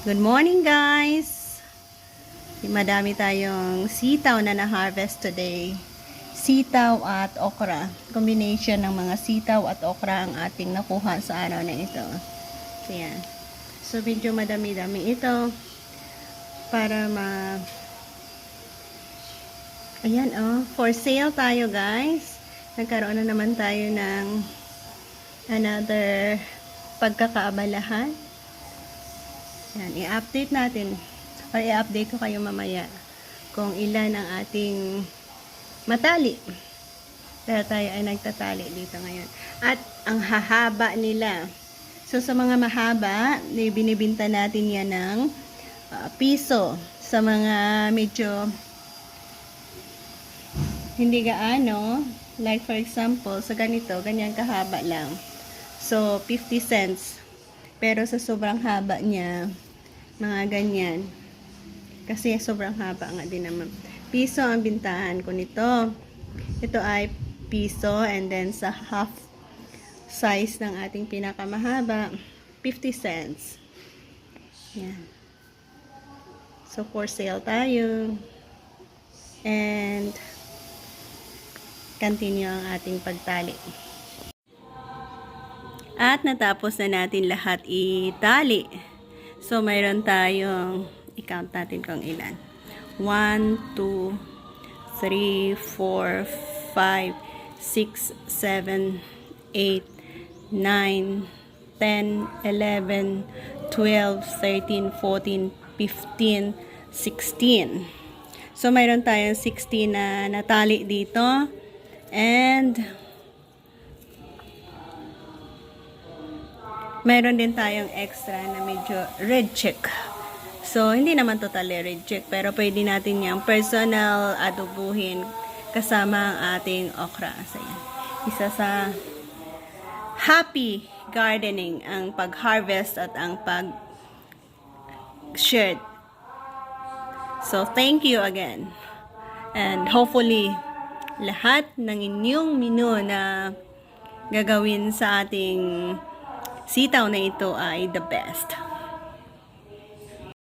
Good morning guys! Madami tayong sitaw na na-harvest today. Sitaw at okra. Combination ng mga sitaw at okra ang ating nakuha sa araw na ito. Ayan. So medyo madami-dami ito. Para Ayan for sale tayo guys. Nagkaroon na naman tayo ng another pagkakaabalahan. Yan, i-update natin or i-update ko kayo mamaya kung ilan ang ating matali. Dahil tayo ay nagtatali dito ngayon. At ang hahaba nila. So sa mga mahaba, binibinta natin yan ng piso. Sa mga medyo hindi gaano, like for example, sa ganito, ganyan kahaba lang. So 50 cents. Pero sa sobrang haba niya, mga ganyan. Kasi sobrang haba nga din naman. Piso ang bintahan ko nito. Ito ay piso, and then sa half size ng ating pinakamahaba, 50 cents. Yan. So for sale tayo. And continue ang ating pagtali. At natapos na natin lahat itali. So, mayroon tayong, i-count natin kung ilan. 1, 2, 3, 4, 5, 6, 7, 8, 9, 10, 11, 12, 13, 14, 15, 16. So, mayroon tayong 16 na natali dito. And mayroon din tayong extra na medyo red check. So, hindi naman totally red check, pero pwede natin yung personal adobuhin kasama ang ating okra. So, yan. Isa sa happy gardening ang pag-harvest at ang pag-share. So, thank you again. And hopefully, lahat ng inyong menu na gagawin sa ating sitaw na ito ay the best.